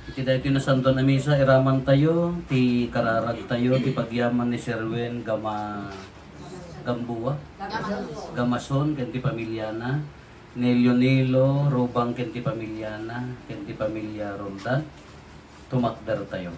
Iti dahil tinasanto na misa, iraman tayo, ti kararag tayo, ti pagyaman ni Sherwin, Gambuwa, Gamason, kenti pamilyana, Nelio, Robang, kenti pamilyana, kenti pamilya Roldan, tumakdar tayo.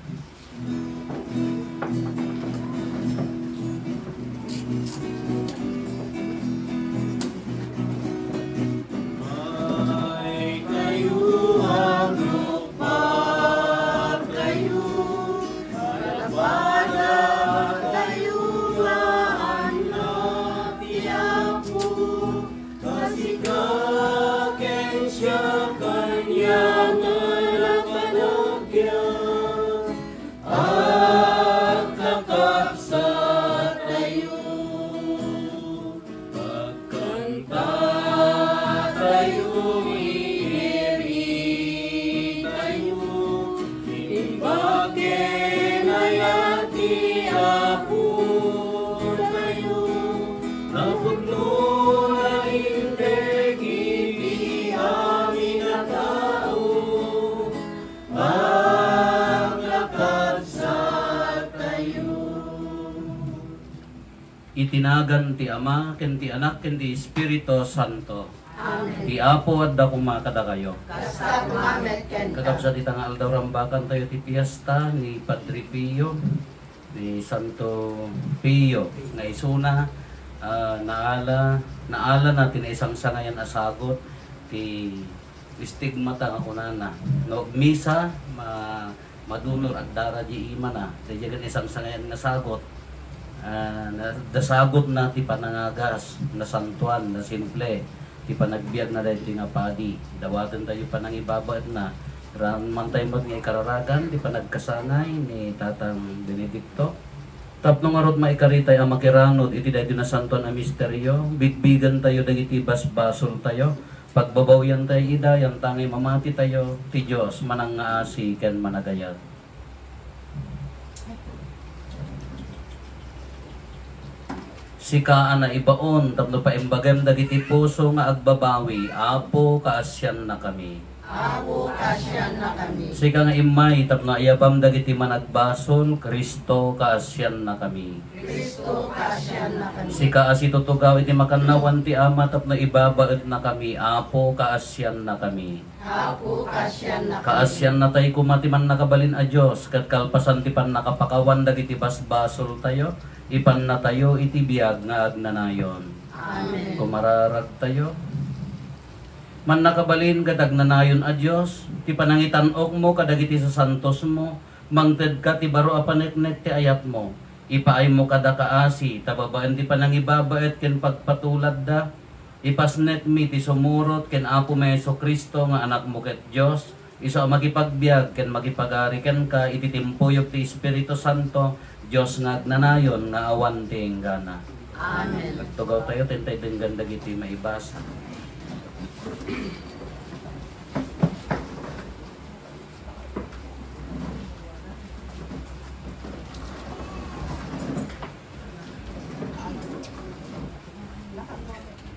Itinagan ti Ama, ken ti Anak, ken ti Espiritu Santo. Amen. Ti Apo at da kumakada kayo. Kasta kumamet ken ka. Kakabsa ti tangal daw rambakan tayo ti piyesta ni Padre Pio, ni Santo Pio, nga isuna, naala natin na isang sangayan asagot, ti istigmata nga kunana. No, misa, madunor at dara di ima na, di isang sangayan nga sagot, nasagot na ti panangagas na santuan na simple ti panagbiag na dahil ti nga padi dawatan tayo panang ibabat na mantay mo nga ikararagan ti panagkasangay ni Tatang Benedicto tapno nga rot maikaritay ang makiranod iti dahil na santuan na misteryo bitbigan tayo dagiti basbasol tayo pagbabawyan tayo ida yung tangay mamati tayo ti Diyos manang ngaasi ken managayat. Sikaan na ibaon, tapno pa imbagam dagiti puso nga agbabawi, Apo kaasyan na kami. Apo kaasyan na kami. Sika nga imay, tapno ayabam dagiti managbasol, Kristo kaasyan na kami. Kristo kaasyan na kami. Sika asitutugaw iti makanawan ti Ama, tapno ibabaet na kami, Apo kaasyan na kami. Apo kaasyan na kami. Kaasyan na tayo kumatiman nakabalin a Diyos, kat kalpasan ti pan nakapakawan dagiti basbasol tayo, ipan na tayo iti biyag nga agnanayon. Amen. Kumararag tayo. Man nakabalin kadag nanayon a Diyos, ti panangitanok mo kadagiti sa santos mo, mangted ka ti baro a paneknek ti ayat mo. Ipaay mo kada kaasi, tababaan ti panangibabaet ken pagpatulad da. Ipasnet mi ti sumurot ken Apo Meso Kristo nga anak mo ket Diyos. Iso makipagbiag ken makipagari ken ka iti timpuyok ti Espiritu Santo. Diyos nga agnanayon nga awan ti enggana. Amen. Nagtugaw tayo, tintay denggan dagiti maibasa.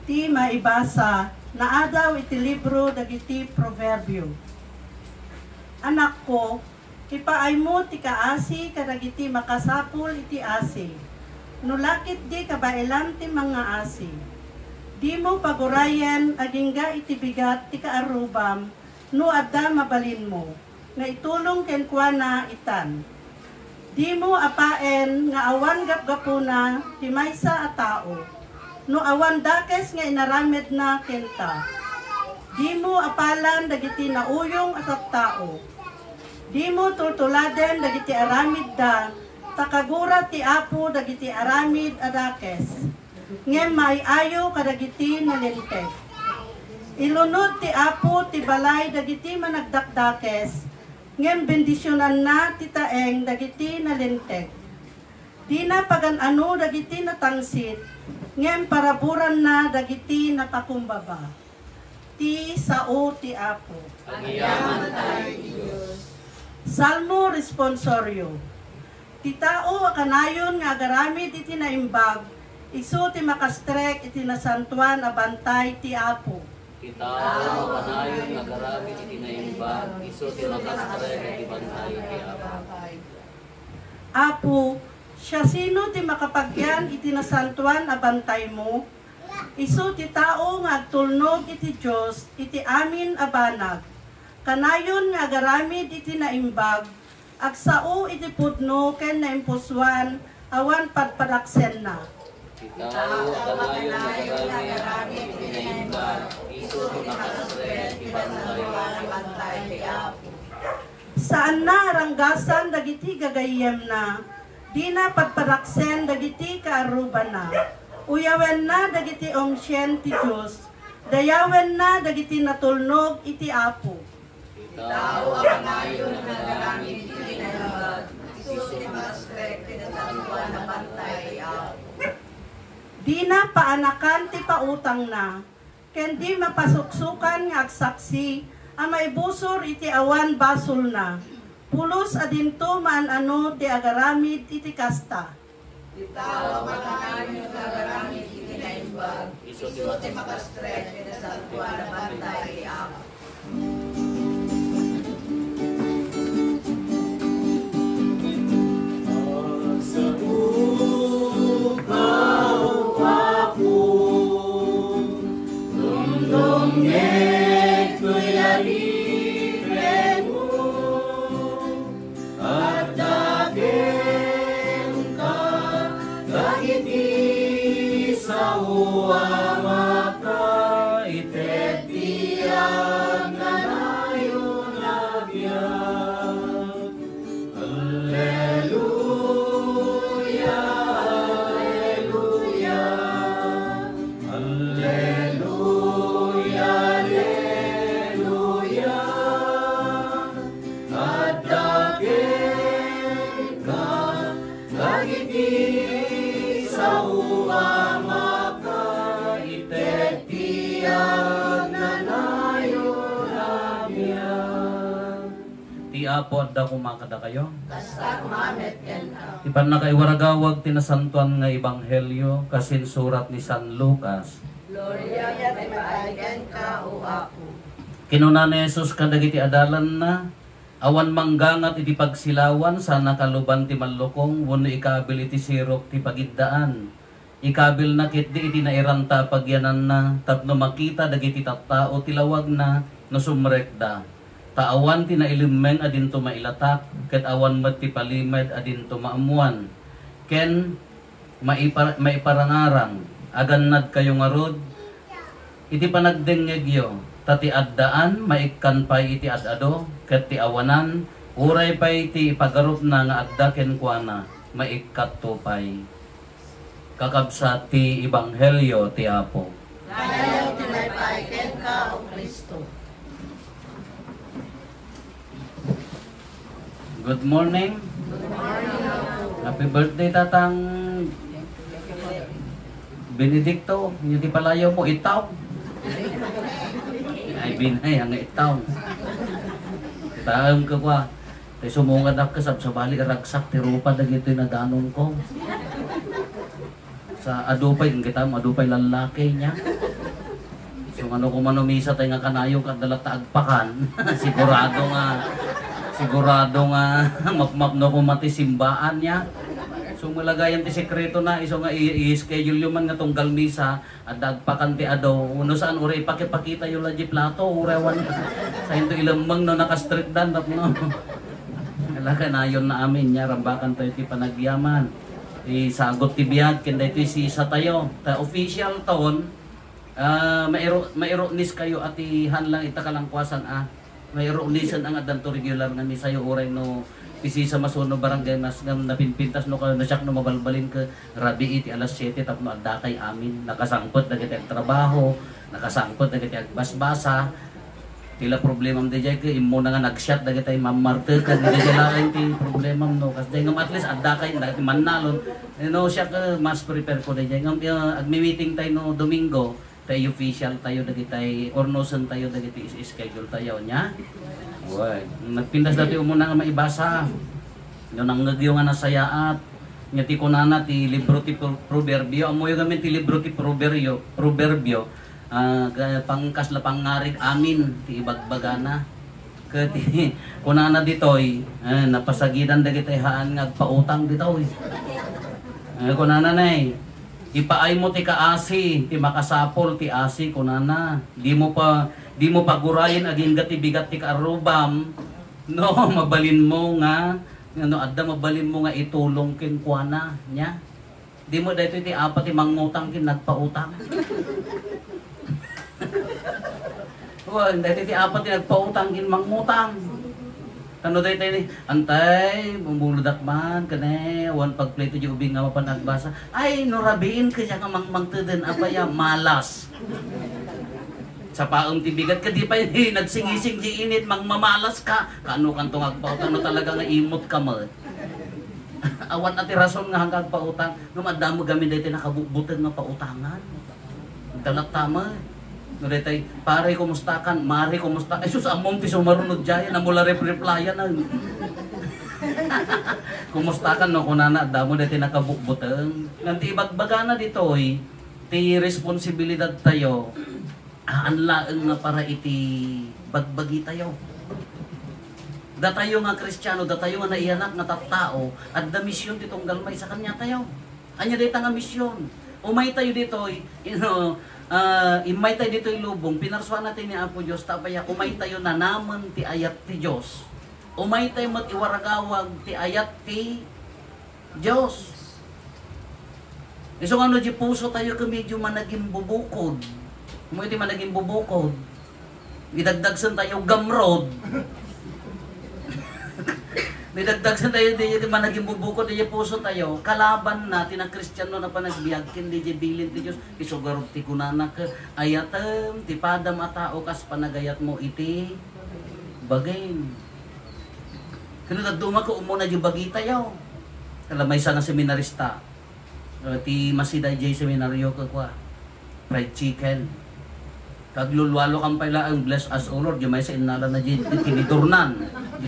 Ti maibasa na adaw iti libro dagiti proverbio. Anak ko, ipaay mo ti kaasi kadagiti makasapul iti asi. Nulakit di kabailan ti mga asi. Di mo pagurayan agingga iti bigat ti kaarubam no adda mabalin mo. Nga itulong ken kuana itan. Di mo apaen nga awan gapgapuna ti maysa a tao. No awan dakes nga inaramid na kenta. Di mo apalan dagiti nauyong at tao. Di mo tultuladen dagiti aramid da, takagura ti Apo dagiti aramid adakes. Ngem maiayo kadagiti nalintek. Ilunod ti Apo ti balay dagiti managdakdakes. Ngem bendisyonan na ti taeng dagiti nalintek. Di na pagan-ano dagiti natangsit, ngem paraburan na dagiti natakumbaba. Ti sao ti Apo. Pagyaman tayo, Diyos. Salmo responsorio. Ti tao akanayon nga agaramid iti naimbag, isu ti makastrek iti nasantuan a bantay ti Apo. Kitao panayon nga garami iti naimbag, iso ti makastre nga ibantay ti Apo. Apo, siya sino ti makapagyan iti nasantuan a bantay mo? Isu ti tao nga agtulnog iti Dios iti amin a banag. Kanayon nga agaramid iti naimbag, agsao iti pudno ken naimpuswan awan padpadaksen na. Kitao panayon nga garami iti naimbag, iso ti makastre nga ibantay ti Apo. Saan na ranggasan dagiti gagayem na, di na padpadaksen dagiti kaaruban na. Uyawen na dagiti omsyen ti Diyos, dayawen na dagiti natulnog iti Apo. Kitao panayon nga garami iti naimbag, iso ti makastre nga ibantay ti Apo. Di na paanakan ti pautang na, ken di mapasuksukan nga agsaksi, ang maibusor iti awan basol na. Pulos adinto maanano ti agaramid iti kasta. Kitao panayon nga garami iti naimbag, iso ti makastre nga santuan a bantay ti Apo. Apo adda kumakada kayo. Basta kumamet ken ka. Ipan na kay waragawag tinasantuan nga ebanghelyo kasin surat ni San Lucas. Gloria ti maigen ka o Apo. Kinuna ni Jesus kadagiti adalan na awan manggangat iti pagsilawan sa nakaluban ti mallukong wenno ikabil iti sirok ti pagiddaan. Ikabil na kitdi iti nairanta pagyanan na tapno makita dagiti tattao ti lawag na no sumrekda. Taawan ti nailimeng adinto mailatak, ket awan met ti palimed adinto maamuan. Ken maiparangarang, agannad kayo ngarod, iti panagdengegyo, tati addaan, maikkan pay iti adado, ket ti awanan, uray pay ti pagarup na nga adda ken kuana, maikkat to pay. Kakabsat ti ebanghelyo ti Apo. Dayaw ti maipaken ka o Kristo. Good morning. Good morning, Apo. Happy birthday tatang Benedicto. Yung di palayaw mo itaw. Ay binay ang itaw. Taong ka kwa. Tay sumungad ako sa bali ragsak ti rupa dagito na danon ko. Sa adupay kung kita adupay lalaki niya. So ano kung manumisa tayo nga kanayo kadala taagpakan. Sigurado nga mapmapno ko mati simbaan niya. So malagayan ti sekreto na iso nga i-schedule yung man nga tunggal misa at dagpakan ti ado. Uno saan uri ipakipakita yung laji plato urewan sa into ilamang no naka-street dan no. Alaga na yun na amin niya rambakan tayo ti panagyaman. Isagot ti biyag kinday ti sisa tayo. Ta official taon mairo-nis kayo at hanlang itakalangkwasan may ronisan ang adanto regular nga misa yung uray no pisi sa masuno barangay mas ngam napinpintas no nasyak no mabalbalin ka rabi iti alas 7 tapno adda kay amin nakasangkot dagiti ang trabaho nakasangkot dagiti ang basbasa tila problema mo dijay ka imo na nga nagshot dagiti mamarte ka dagiti lain ti problema no kasi ngam at least adda kay dagiti mannalon no siya ka mas prepare ko dijay ngam agmi-meeting tayo no Domingo tayo official tayo dagiti ornosan tayo dagiti schedule tayo nya. Oy, nagpindas dati umuna nga maibasa. Yo nang ngagyo nga nasayaat. Nya ti kunana ti libro ti proverbio, amoy gamin ti libro ti proverbio. pangkasla pangarig amin ti ibagbagana. Kati kunana ditoy napasagidan dagiti haan nga pautang ditoy. Kunana nay ipaay mo ti kaasi ti makasapol ti asi kunana. Di mo pagurayin aging gati bigat ti karubam. No, mabalin mo nga adda mabalin mo nga itulong kin kuana nya. Di mo dito ti apat ti mangutang kin nagpautang. Well, dahil ti apat ti nagpautang kin mangutang. Ano dahil ni antay, bumuludak man, kane, wan pagplay to di ubing nga mapanagbasa. Ay, norabiin ka siya nga mangtuden, apaya, malas. Sa paong tibigat ka, di pa yun, nagsingising di init, mamalas ka. Kaano kang tungagpautang, no talaga nga imot ka mo. Awan at rason nga hanggang pautang, numadamo gamit dahil nakabubutan nga pautangan. Dalat tama. No detay pare kumusta kan, mare kumusta. Ay sus among ti sumarunod jaya na mula replyan na. Kumusta kan no kunana damo deti nakabukbuteng. Nanti ibagbagana ditoy ti responsibilidad tayo. Anlaeng nga para iti bagbagi tayo. Datayo nga Kristiyano, datayo nga naianak nga tattao, at da misyon ditong galmay sa kanya tayo. Anya dita nga misyon. Umay tayo ditoy, imay tayo dito yung lubong, pinarsuan natin ni Apo Diyos, tapaya umay tayo na naman ti ayat ti Diyos. Umay tayo matiwaragawag ti ayat ti Diyos. So ano di puso tayo ka medyo managing bubukod. Umay tayo managing bubukod. Idagdagsan tayo gamrod. Nidagdagsan tayo di managing bubukod, di puso tayo. Kalaban natin ang Kristiyano na panagbiag, hindi di bilin ti Diyos. Isugarot ti kunana ka, ayatem, ti padam at tao kas panagayat mo iti bagain. Kinudaduma ko umuna di bagi tayo. Kalamay sa nga seminarista. Ti Masiday J seminaryo ko kwa. Fried chicken. Kaglulwalo kang pailaang bless us O Lord, yung may sa inala na tinidurnan.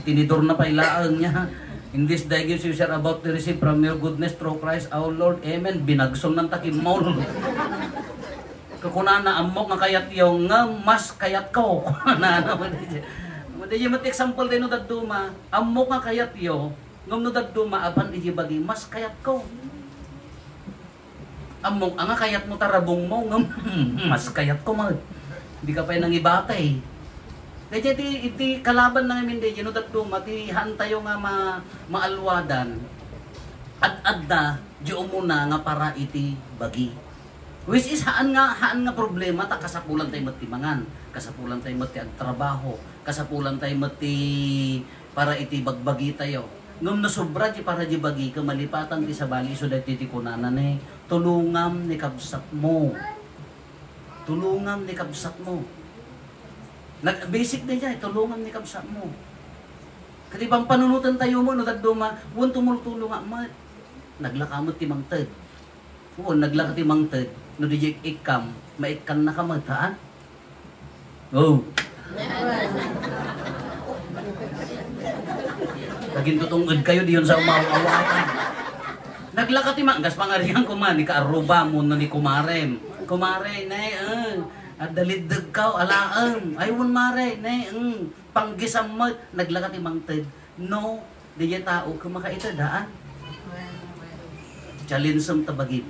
Tinidor na pailaang niya. In this day gives you share about to receive from your goodness through Christ our Lord. Amen. Binagsom ng takimol. Kakuna na amok nga kayat yung nga mas kayat ko. Madi yung example din no daduma. Amok nga kayat yung ngam no daduma apan ijibagi mas kayat ko. Amok nga kayat mo tarabong mo ngam mas kayat ko mo. Hindi ka pa yung nangibatay. Kaya iti kalaban na namin din, tatuma, ti haan tayo nga maalwadan. Ad-adda, di umuna nga para iti bagi. Which is haan nga problema, ta kasapulan tayo matimangan. Kasapulan tayo mati agtrabaho. Kasapulan tayo mati para iti bagbagi tayo. Ngam nasobra di para di bagi, kamalipatan ti sabali, so dati ti kunanan eh, tulungam ni kabsat mo. Tulungan ni kabsat mo. Basic na dyan, tulungan ni kabsat mo. Kasi bang panunutan tayo mo, nagduma, huwag tumultulong nga mat. Naglakamot ti mangtad. Huwag naglakamot ti mangtad. No di ikam, maikan na kamataan. Oh. Laging tutungod kayo diyon sa umawawakan. Naglakat ti manggas pangarihan ko man, ni kaaruba mo no ni kumarem. Kumare, nay, at daliddag ka, alaang, ayun mare, nay, panggisam mo, naglakat imang tid. No, di yung tao, kumakaita daan. Chalinsam tabagin.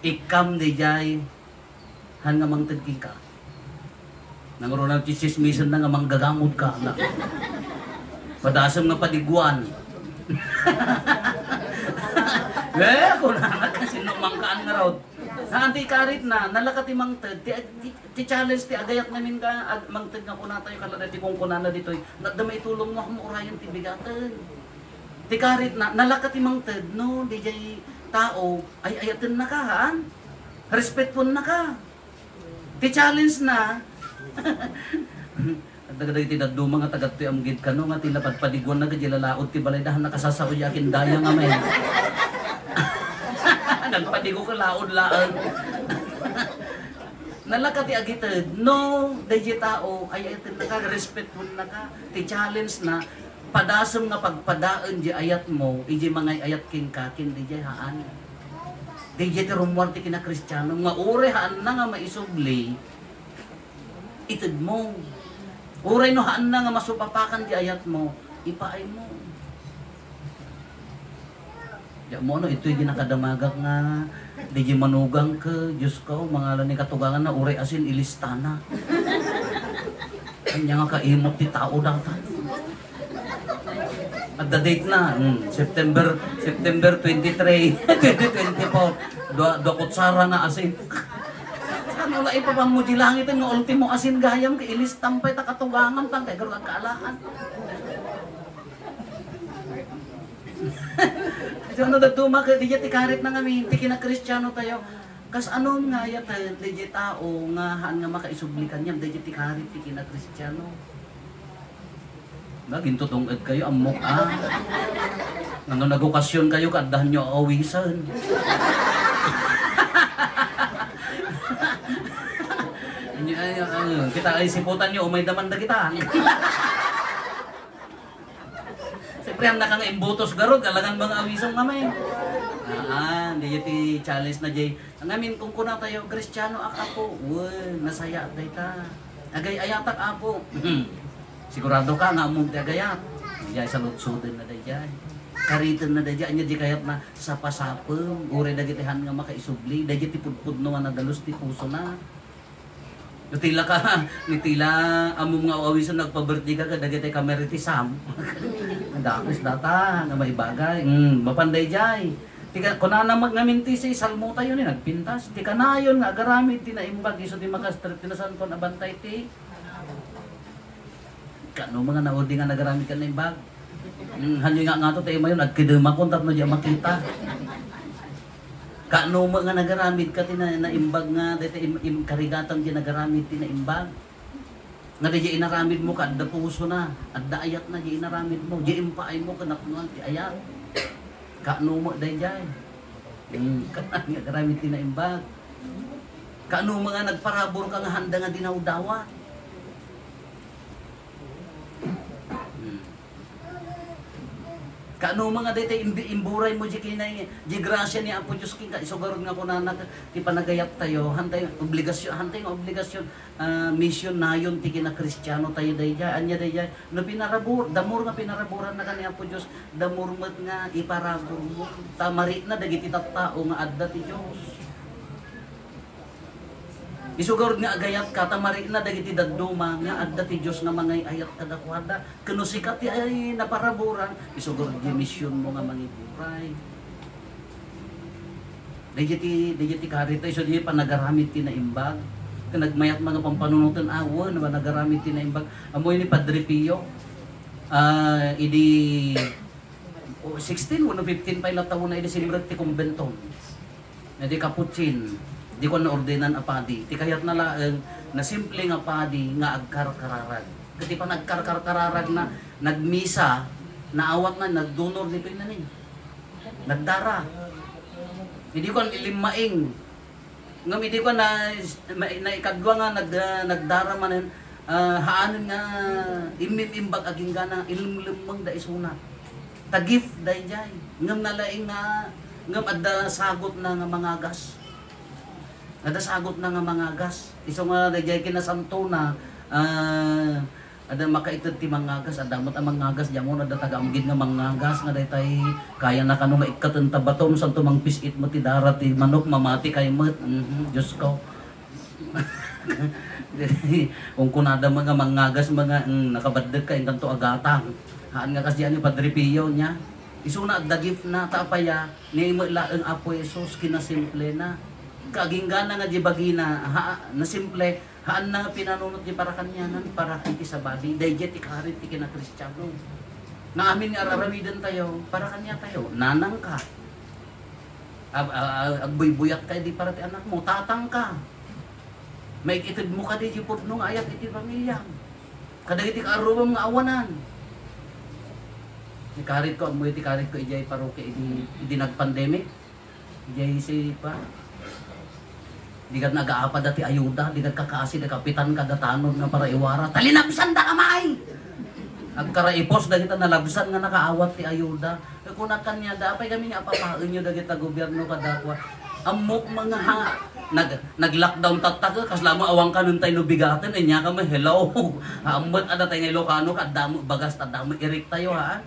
Ikam di jay, han nga mang tid ka. Nangaroon ng chismisan na nga manggagamod ka. Padasam nga padigwan. Kung nangat na sinumangkaan nga raw. Nanti karit na, nalakat imang ted, ti challenge ti agayat namin ka, mang ted nga kuna tayo kalada, ti kung kuna na dito, nadamay tulong mo akong urayan ti bigatan. Ti karit na, nalakat imang ted, no, di jay tao, ay ayatin na ka, haan? Respectful na ka. Ti challenge na, at nagdadag ti daduma nga tagat ti amgid ka, no, nga tinapagpadiguan na gajilalaod ti balay, dahan nakasasaw yakin daya nga may. Nagpadigo ka laod-laod. Nalakati agitad, no, dahi tao, ay naka-respectful na ka, ti challenge na, padasam nga pagpadaan di ayat mo, iji mga ayat king kakin, di jay haan. Di jeti rumuar ti kina Kristiyano, nga ure haan na nga maisubli, itid mo. Uray no haan na nga masupapakan di ayat mo, ipaay mo. Ya mo no, ito'y ginakadamagak nga, di manugang ka, Diyos ko, mga ni katugangan na uray asin ilistana. Kanya nga kaimot ti tao datan. At the date na, September 23, 2024, do kutsara na asin. Ano la ipapang mo di langit nga ultimo asin gayam ka ilistampay ta katugangan tang kay garo kaalaan. So ano datuma ka di ti karit na ngamin ti kina Kristiyano tayo. Kas ano nga ya tayo di tao nga haan nga makaisublikan yam di ti karit ti kina Kristiyano. Naging tutungad kayo, amok Nang nag-okasyon kayo, kaddahan nyo awisan. Kita ay siputan nyo, umay daman na kita. Siyempre, ang nakang imbutos garod, alagang mga awisang kamay. Hindi yung challenge na jay. Ang amin, kung kuna tayo, Kristiyano ako, nasaya at dayta. Agay ayatak ako. Sigurado ka nga among tagayat. Diyan sa lutsudan na dayjay. Karitan na dayjay. Anya di kayat na sapasapeng. Ure dagitihan nga makaisubli. Dayjay ti pudpud no nga nadalos ti puso na. Nitila ka. Nitila among nga awisan nagpaberti ka. Dagitay kameriti sam. Nagakos data. Nga may bagay. Mapanday jay. Tika kunana magnaminti si salmo tayo ni nagpintas. Tika na yun nga agaramid ti naimbag. Iso di makastret tinasan kon abantay ti. Kano mga naudi nga nagaramit ka na yung bag. Hanyo nga to tayo mayon, agkidama kung tapno diya makita. Kano mga nagaramit ka na imbag nga, dito karigatan diya nagaramit ti na imbag. Nga diya inaramid mo ka, adda puso na, adda ayat na diya inaramid mo, diya impaay mo, kanaknuan ti ayat. Kano mo dahi diya. Nagaramit ti na imbag. Kano mga nagparabor ka nga handa nga dinawdawa. Kano mga dete imburay mo di kinay di grasya ni Apo Dios king ka isugarod nga kunana ti panagayat tayo hantay obligasyon mission nayon ti kina Kristiyano tayo dayjay anya dayjay no pinarabur damor nga pinaraburan na kani Apo Dios damor met nga iparabur mo tamari na dagiti tattao nga adda ti Dios. Isugarod nga agayat ka, tamari na dagiti daduma nga adda ti Diyos nga mga ayat kadakwada. Kano sikat ay naparaburan, isugarod yung mission mo nga mangiburay. Dagiti karita, iso di panagaramit ti na imbag. Nagmayat mga pampanunutan awan, nagaramit ti na imbag. Amoy ni Padre Pio, idi 16, 15 pa ilang taon na idi sinibrat ti kumbenton. Di Capuchin. Di ko na-ordenan apadi. Ti kayat na laeng na simple nga apadi nga agkarkararag. Kasi pa nagkarkararag na nagmisa, naawat na, nagdonor ni Pinanin. Nagdara. Hindi ko ilimaing. Ngam hindi ko na ikadwa nga nagdara manen haanin nga imimbag aging gana ilimlimang da isuna. Tagif day jay. Ngam nalaing nga ngam adda sagot na nga mga gas. Nadasagot na nga mga gas. Iso nga dayjay kinasanto na ada makaitid ti mga gas, adamot ang mga gas diyan mo nadatagamgid nga mga gas nga daytay kaya na kanu nga ikatan tabatom santo mang pisit mo ti darat ti manok mamati kay met. Diyos ko. Kung kunada mga gas mga nakabaddag kay kanto agatang. Haan nga kasi ani Padre Pio niya. Iso na dagif na tapaya ni laeng Apo Jesus kinasimple na. Kaginggana nga di bagina na simple haan na pinanunot di para kanyanan para kiti sa badi dayjay ti karit ti kina Kristiyano na amin nga araramidan tayo para kanya tayo nanang ka agbuyat kay di para ti anak mo tatang ka may itid mo ka di pudno nga ayat iti pamilya kadagiti kaarubam nga awanan ti karit ko amoy ti karit ko ijay paroke idi nagpandemic ijay si pa di ka nag-aapad dati ayuda, di ka kakaasi, di kapitan ka datanod nga para iwara. Talinabsan da kamay! Agkaraipos, da kita nalabsan nga nakaawat ti ayuda. Kung kanya, dapay kami nga papain nyo da kita gobyerno kadakwa. Amok mga ha. Nag-lockdown tataka kas lamo awang ka nun tayo bigatan nya ka mo hello. Amot ada tayo ng Ilocano kadamo bagas tadamo irik tayo ha.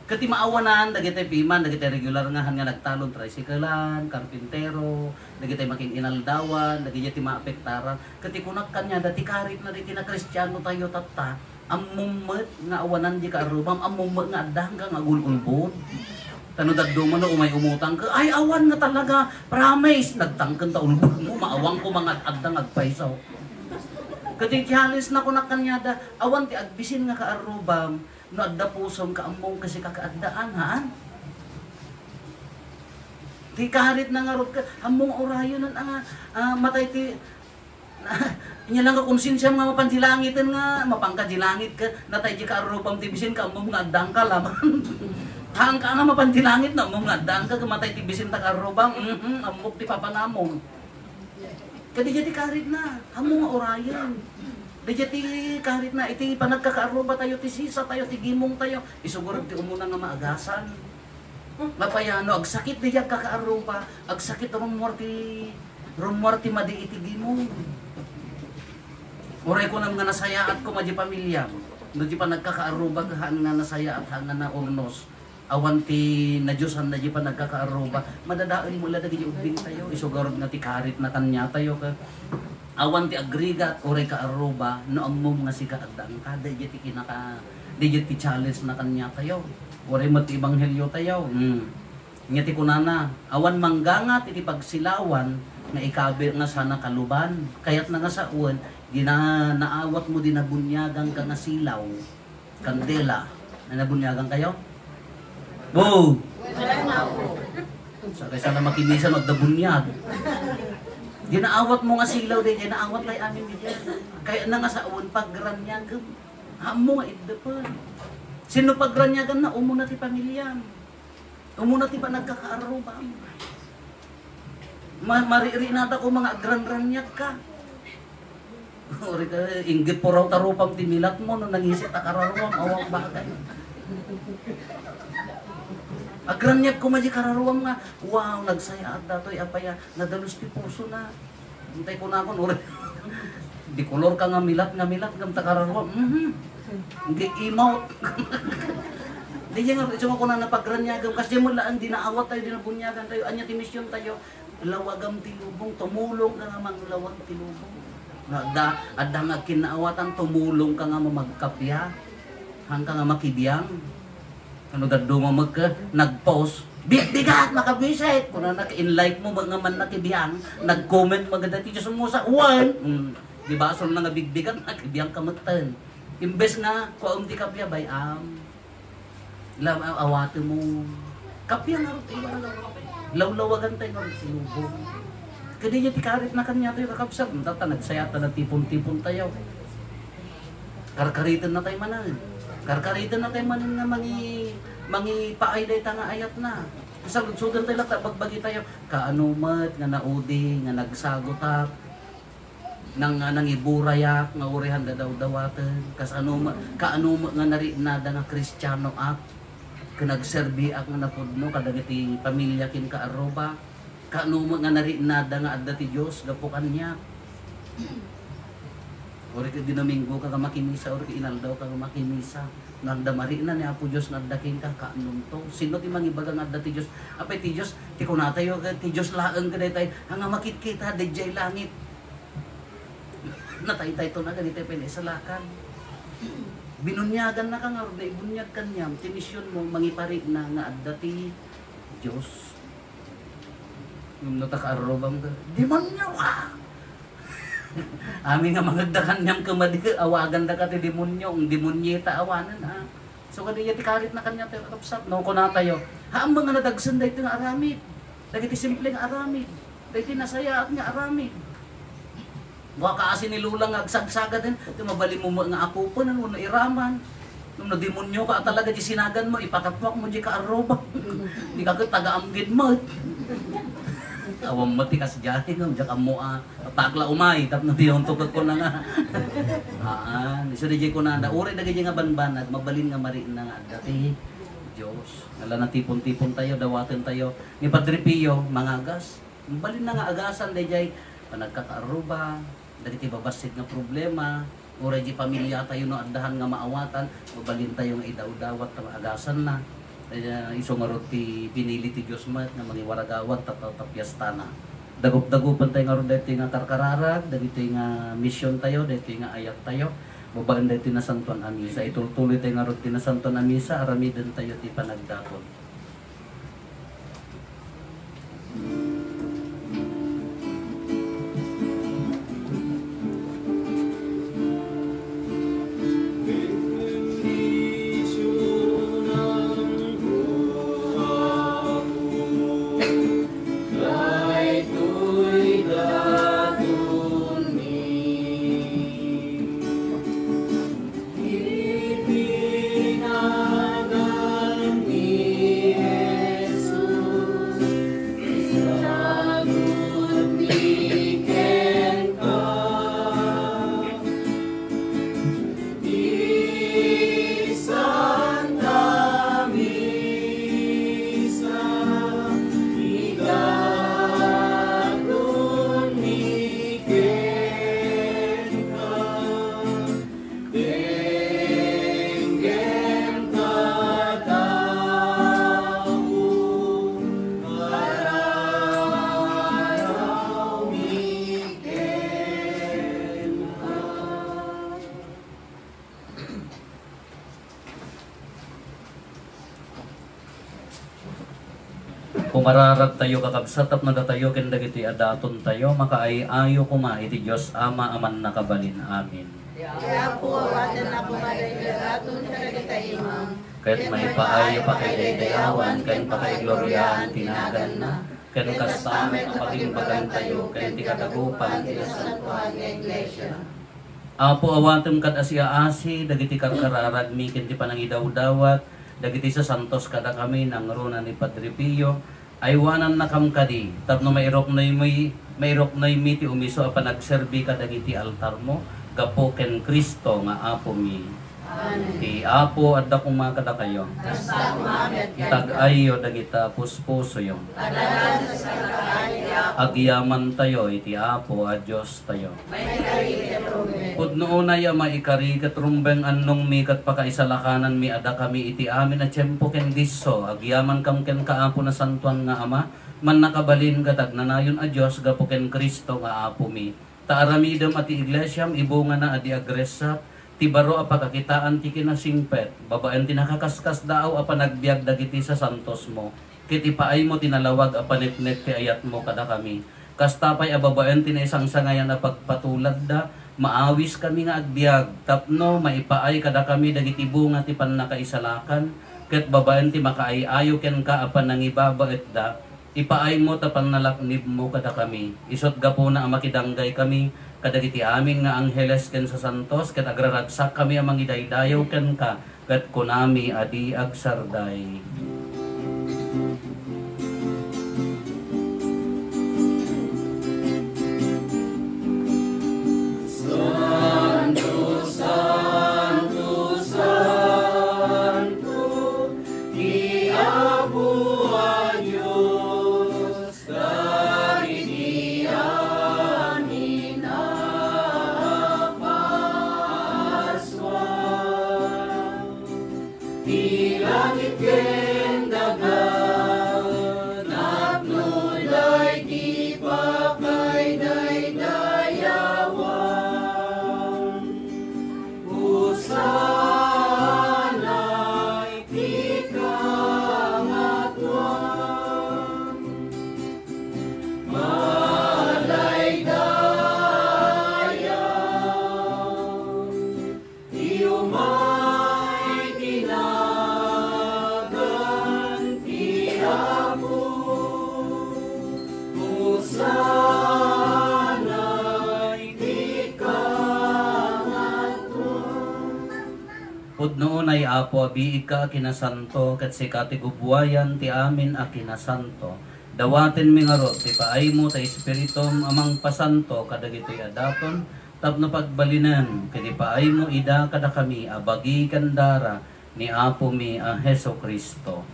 Kati maawanan dagiti piman dagiti regular nga han nga nagtalon tricyclean, karpintero, dagiti making inaldawan, dagiti maapektaran. Kati kunak kanya dati karit na diti na Kristiyano tayo tatta. Amumet nga awanan di ka arubam, amumet nga adang ka nga gululbod. Tanudad duman na umay umutang ka, ay awan nga talaga, promise, nagtangkan ta ulbod mo, maawang ko mga adang agpaisaw. Kati challenge na kunak kanya da, awan ti agbisin nga ka arubam, no adda pusom ka among kasi kakaadaan, haan? Di karit na nga ka, among orayon na matay ti, inya lang ka konsensya mga mapansilangit nga, mapangkadilangit ka, natay di ka arupang tibisin ka, among nga adang ka laman. Hang ka nga mapansilangit na, among nga adang ka, matay tibisin ta ka arupang, amok ti papanamong. Kadi di karit na, among nga orayon. Di ti karit na, iti panagkakaaruba tayo, ti sisa tayo, ti gimong tayo, isugurag ti umuna nga maagasan. Mapayano, agsakit di yan kakaaruba, agsakit rumor ti madi iti gimong. Uray ko nang nga nasayaat ko madi pamilya. No di pa nagkakaaruba haan nga nasaya at haan nga na urnos. Awan ti na Diyosan na di pa nagkakaaruba. Madadain mo lang dagi ubing tayo. Isugarod nga ti karit na kanya tayo ka. Awan ti agrigat uray kaaruba no amom nga si kaadang ka. Di ti kinaka di ti challenge na kanya tayo. Uray mo ti ebanghelyo tayo. Nga ti kunana. Awan manggangat iti pagsilawan nga ikabi nga sana kaluban. Kayat na nga sa uwan naawat mo din nabunyagang ka nga silaw, kandela, na nabunyagang kayo? Wow! Sa kaysa na makimisan o dabunyag. Ginaawat mo nga silaw din, ginaawat lay amin din. Kaya na nga sa uwan, pagranyagan, hamo nga iddapan. Sino pagranyagan na, umuna ti pamilya. Umuna ti pa nagkakaarubam. Maririnata ko mga agranranyag ka. Uri ka, inggit po raw tarupang timilat mo nung nangisip na kararuang awang bagay. Agranyag ko maji kararuang nga, wow, nagsaya at dato'y apaya, nadalos ti puso na. Hintay ko na ako, uri. Di kolor ka nga milat, gamta kararuang. Hindi emote. Di nga, ito ko na napagranyagam, kasi mo lang, dinaawat tayo, dinabunyagan tayo, anya ti misyon tayo, lawagam tilubong, tumulong ka nga manglawag tilubong. Adda nga kinaawatan, tumulong ka nga mamagkapya, hang ka nga makibiyang. Ano daddo mo nag-post, bigat makabisit, kung na naka-in-like mo nga man nakibiyang, nag-comment maganda ti Diyos mo sa uwan. Di ba, so na nga bigbigat, nakibiyang kamatan. Imbes nga, kuwaum ti kapya, bayam. Awate mo. Kapya nga rin, lawlawagan tayo nga sinubong. Kadi niya tikarit na kanya tayo kakabsat. Tata nagsayata na tipon-tipon tayo. Karkaritan na tayo manan. Karkaritan na tayo manan nga mangi paay day ta nga ayat na. Salud-sudan tayo lang bagbagi tayo. Kaanumat nga naudi nga nagsagotak. Nang iburayak nga urihan dadaw-dawatan. Kaanumat nga narinada nga Kristiyano ak. Kanagserbi ak nga napudno kadagiti pamilya kin kaaruba. Kaano mo nga narinada nga adda ti Diyos, gapukan niya. Ori ka dinaminggo ka makimisa, ori ka inaldaw ka makimisa. Nagdamari na ni Apo Diyos, nagdaking ka, kaanong to. Sino ti mangibaga nga adda ti Diyos? Apay ti Diyos, ti kunatayo ka, ti Diyos laang ka day hanga makit-kita, dayjay langit. Natay-tay to na, ganito pinisalakan. Binunyagan na ka nga, na ibunyag ka niya, tinisyon mo, mangipari na nga adda ti Diyos. Yung natakaarobang ka, demonyo ka! Amin nga magagdakan niyang kamadi ka, awagan da ka ti demonyo, ang demonyeta awanan ha. So kaniya ti karit na kanya tayo kakapsat, no ko na tayo. Haang mga nadagsan da ito nga aramid, dagiti simple nga aramid, dagiti nasaya at nga aramid. Waka kasi ni Lula nga agsagsaga din, mabali mo nga ako po, nung iraman. Nung nademonyo ka talaga di sinagan mo, ipakatwak mo di ka arobang. Di ka taga-amgid mo. Awang mati kas jati nga, diyan mo takla umay, tap na tinuntok ko na nga. So di ko na, uri na ganyan nga banbanag, mabalin nga mari na nga, dati, Diyos. Nala na tipon-tipon tayo, dawatin tayo. Ni Padre Pio, mangagas. Balin na nga agasan dayjay panagkakaaruba, dagiti babasit nga problema, ura di pamilya tayo no addahan nga maawatan, mabalin tayo nga idaw-dawat nga agasan na. Isungarot ti pinili ti Diyos mat nga mangiwaragawat tapyastana. Dagup-dagupan tayo nga ron dito nga karkararag, dito nga mission tayo, dito nga ayat tayo. Babaan dito na santuan amisa. Itultuloy tayo nga ron ti na santuan amisa, aramidin tayo ti panagdakon. Kumararag tayo kakabsatap na datayo ken dagiti adaton tayo makaayayo kuma iti Dios Ama aman nakabalin. Amin. Kaya po awaten na pumaday daratun kadagita imam. Ket maipaayo pa kay daydayawan ken pakaigloryahan tinagan na. Ken kasame ang pagimbagan tayo ken ti kadagupan ti santuan nga iglesia. Apo awatem kad asiaasi dagiti karkararag mi ken ti panangidaw-dawat dagiti sa santos kada kami nang runa ni Padre Pio. Aywanan na kam kadi tapno mairok noy mi ti umiso a panagserbi kadagiti altar mo gapo ken Kristo nga apo mi. Amen. Ti apo adda kumakada kayo. Kasta umamet Tag-ayo dagita puspuso yung. Adalan sa karaay Agyaman tayo iti apo a Dios tayo. may karite trume. Pudno unay ama ikari kat rumbeng annong mi kat pakaisalakanan mi ada kami iti amin a tiyempo ken disso agyaman kam ken kaapo na santuan nga ama man nakabalin katag nanayon a Dios gapo ken Kristo nga apo mi. Taaramidem ati iglesyam ibunga na adi agresat ti baro a pagkakitaan ti kinasingpet babaen ti nakakaskas daaw a panagbiag dagiti sa santos mo. Ket ipaay mo tinalawag a panitnet ti ayat mo kada kami. Kastapay a babaen ti na isang sangayan a pagpatulad da maawis kami nga agbiag tapno maipaay kada kami dagiti bunga ti pannakaisalakan ket babaen ti makaayayo ken ka apan nangibabaet da ipaay mo ta pannalaknib mo kada kami isot gapo na makidanggay kami kadagiti amin nga angheles ken sa santos ket agraragsak kami amang idaydayaw ken ka ket kunami adi agsarday. Pudno unay apo biig ka kinasanto ket sikati gubwayan ti amin a kinasanto. Dawaten mi nga rod ti paay mo ta espiritum amang pasanto kadagitoy adaton tapno pagbalinan ket paay mo ida kada kami abagi kandara ni apo mi a Hesus Kristo.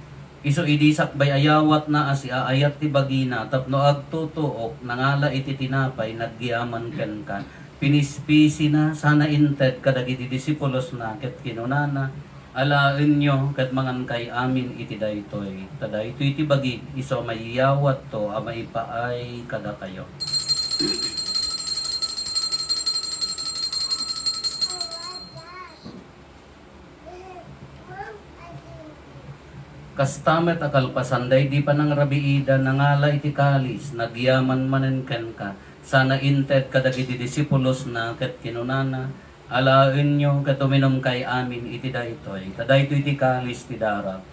Iso idisak bay ayawat na asi aayat ti bagina tapno agtutuok nangala iti tinapay naggiaman ken ka pinispisi na sana inted kadagiti disipulos na ket kinunana alaen nyo ket mangan kay amin iti daytoy tadaytoy iti bagi iso mayiyawat to a maipaay kada kayo. Kastamet akalpasanday di pa nang rabiida nangala iti kalis nagyaman manen ken ka sana inted kadagiti disipulos na ket kinunana alaen nyo ket uminom kay amin iti daytoy kadaytoy iti kalis ti dara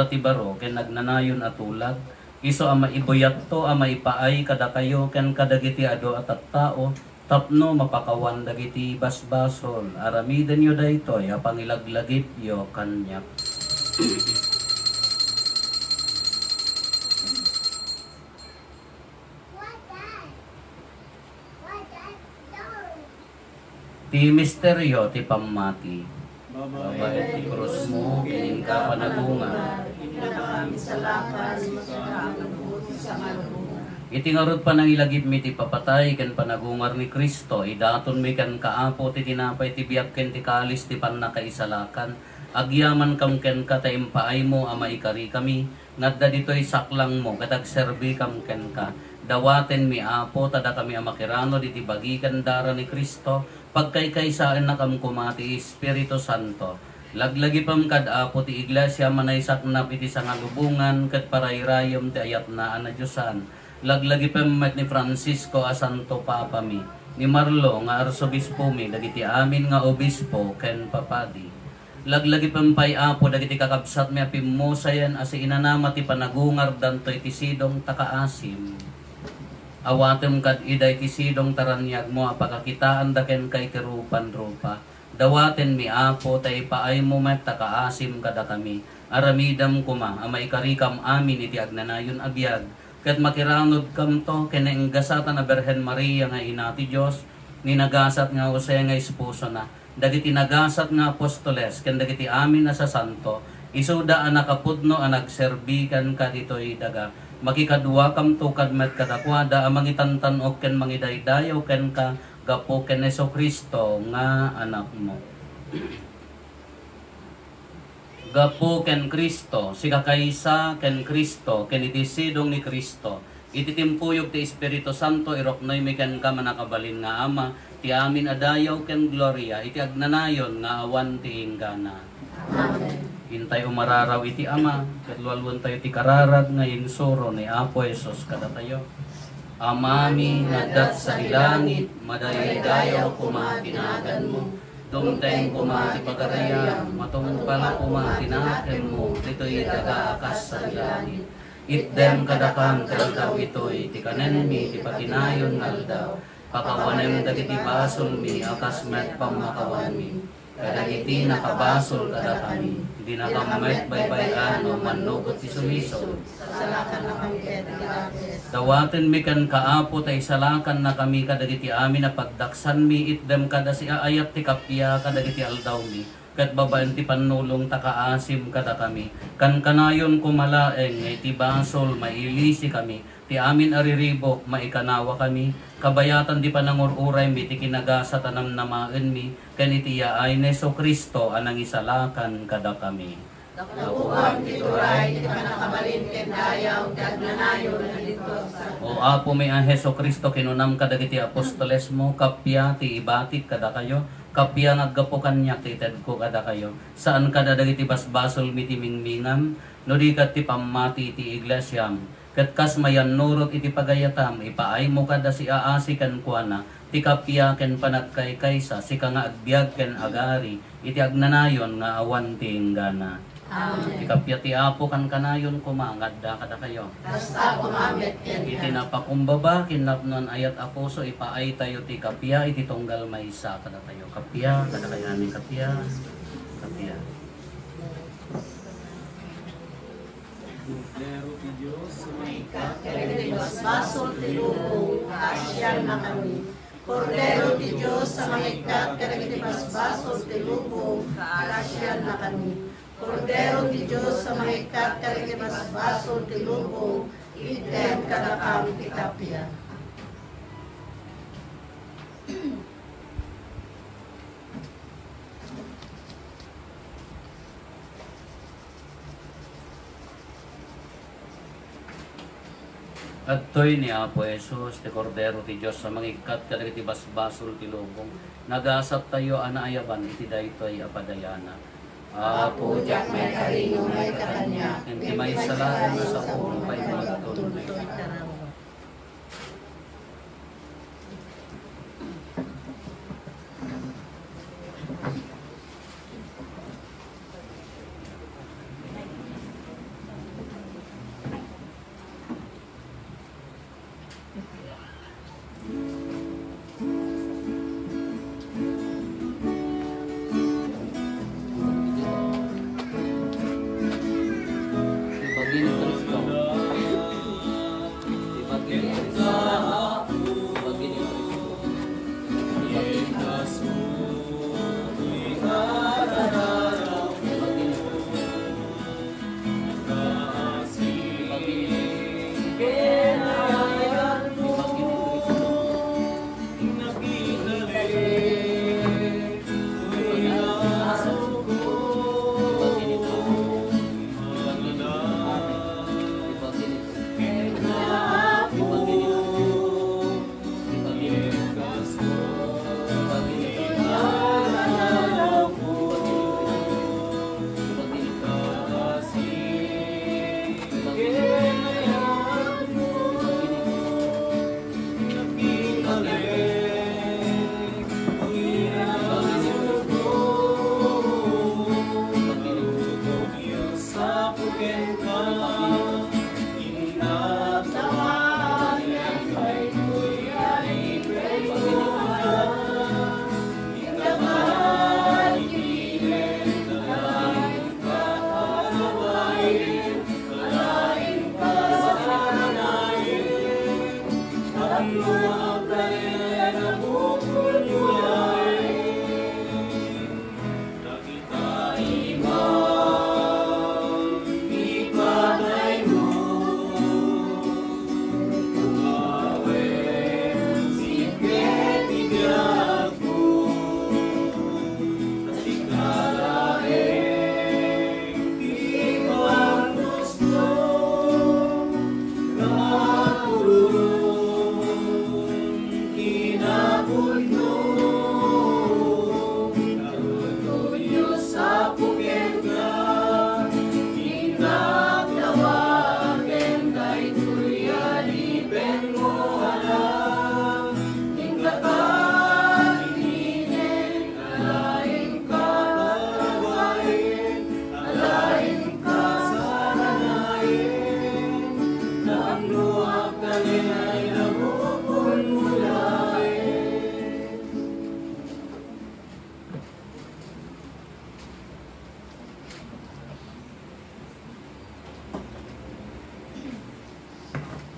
ti baro ken nagnanayon atulag iso a maibuyat to a maipaay kada kayo ken kadagiti adu at tao tapno mapakawan dagiti basbasol aramiden yo daytoy a pangilaglagip yo kanyak. Ti misteryo ti pamati. Babae ti krus mo, kining ka panagungan. Pinakami sa lakas, masakakabuti sa malungan. Iti ngarod pa nang ilagip mi ti papatay ken panagungar ni Kristo. Idaton mi ken kaapo ti tinapay ti biyak ken ti kalis ti pannakaisalakan. Agyaman kam ken ka ta impaay mo a maikari kami. Ngadda ditoy saklang mo katag serbi kam ken ka. Dawaten mi apo tada kami a makirano diti bagikan dara ni Kristo. Pagkaykaysaan na kam kumati Espiritu Santo. Laglagi pam kad apo ti iglesia manaysak na iti sangalubungan ket parayrayom ti ayat na ana Diyosan. Laglagi pam met ni Francisco a Santo Papa mi. Ni Marlo nga arsobispo mi dagiti amin nga obispo ken papadi. Laglagi pam pay apo dagiti kakabsat mi apimusayan asi inanama ti panagungar dantoy ti sidong takaasim. Awatem kad iday kisidong taranyag mo apakakitaan daken kay tirupan rupa. Dawaten mi apo tay paay mo met takaasim kada kami. Aramidam kuma amay karikam amin iti agnanayon abiyag. Ket makiranod kam to keneng gasatan na Berhen Maria nga ina ti Dios ni nagasat nga Jose nga esposo na. Dagiti nagasat nga apostoles ken dagiti amin na sa santo. Isuda ang nakapudno ang nagserbikan ka dito'y daga. Makikadwa kam tukad met kadakwada ang mangitantanok ken mangidaydayaw ken ka gapo ken Heso Kristo nga anak mo. Gapo ken Kristo, siga kaysa ken Kristo, ken iti sidong ni Kristo. Iti timpuyog ti Espiritu Santo iroknoy mi ken ka manakabalin nga Ama, ti amin adayaw ken gloria, iti agnanayon nga awan ti inggana. Amen. Hintay umararaw iti Ama, katlualwan tayo ti kararag nga insuro ni Apo Jesus kada tayo. Amami nadat sa ilangit, madaydayaw kumatinagan mo, dumteng kumati pagarayam, matungpal kumatinaken mo, dito'y tagaakas sa ilangit. Itdem kadakang kaldaw ito'y, ti kanen mi, ti patinayon ngaldaw, pakawanem dagiti basol mi, akas met pamakawan mi. Kadagiti nakabasol kada kami, di nakamet baybayan o manugot ti sumiso. Salakan na kami ketilates. Dawaten mi kan kaapo tay salakan na kami kadagiti amin na pagdaksan mi itdem kada si aayat ti kapya kadagiti aldaw mi. Kat babaan ti panulong takaasim kada kami. Kan kanayon kumalaeng iti basol mailisi kami. Ti amin ariribok maikanawa kami. Kabayatan di pa nangururay mi ti kinagasa tanam namaen mi. Ken iti yaay ni Heso Kristo anang isalakan kada kami. Nakukuhan ti turay, ti panakabalin ken dayaw, dagnanayon na dito sa... O apo may ang Heso Kristo kinunam kadagiti apostoles mo, kapya ti ibatik kada kayo, kapya ngaggapo kanya ti ted ko kada kayo. Saan kada dagiti basbasol miti mingmingam, no di kat ti pamati ti iglesyam. Ket kas mayan nurot iti pagayatam, ipaay mo kada si aasi kan kuana, ti kapya ken panagkaykaysa, si ka nga agbyag ken agari, iti agnanayon nga awan ti inggana. Amen. Ti kapya ti apo kan kanayon kumangadda kada kayo. Basta kumamit ken Iti napakumbaba, kinapnon ayat aposo, ipaay tayo ti kapya, iti tunggal maysa kada tayo. Kapya, kada kayo namin kapya. Kapya. Pero ti Diyos sa may Kaya basbasol ti lubong, asyan na kami. Kordero ti Diyos sa mangikat, kaya basbasol ti lubong, asyan na kami. Kordero ti Diyos sa mga maikat kariti basbaso ti lubong, iten kadakam ti kapya. At to'y ni Apo Jesus, ti Cordero ti Diyos, sa mangikat kadagiti basbasol ti lubong. Nagasat tayo anaayaban, iti daytoy apadayana. Apo, jak may karingo may kakanya, Hindi may salahan sa puno pa'y magtunay.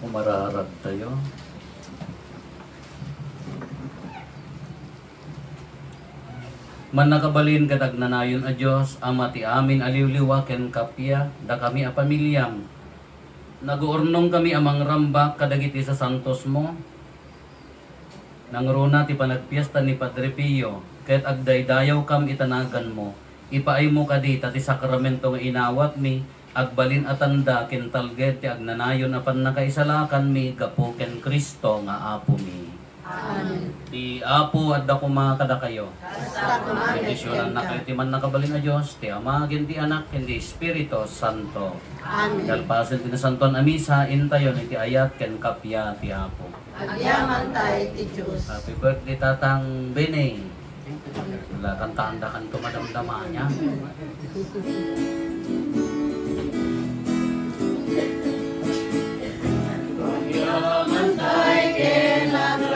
Umararag tayo. Man nakabalin kadag nanayon a Diyos, ama ti amin aliwliwa ken kapya, da kami a pamilyam. Naguurnong kami amang rambak kadagiti sa santos mo. Nangruna ti panagpiesta ni Padre Pio, ket agdaydayaw kam itanagan mo. Ipaay mo kadi ti sakramento nga inawat mi, agbalin atanda ken talged ti agnanayon apan nakaisalakan mi gapo ken Kristo nga Apo mi. Amen. Ti Apo adda kumakada kayo. Basta kumalit Bendisyonan na kayo ti man nakabalin na Diyos, ti Ama ken ti Anak ken ti Espiritu Santo. Amen. Dalpasen ti nasantuan a misa, intayon iti ayat ken kapya ti Apo. Agyaman tayo ti Diyos. Happy birthday Tatang Beneng. Wala kang tanda kan tumadamdama niya.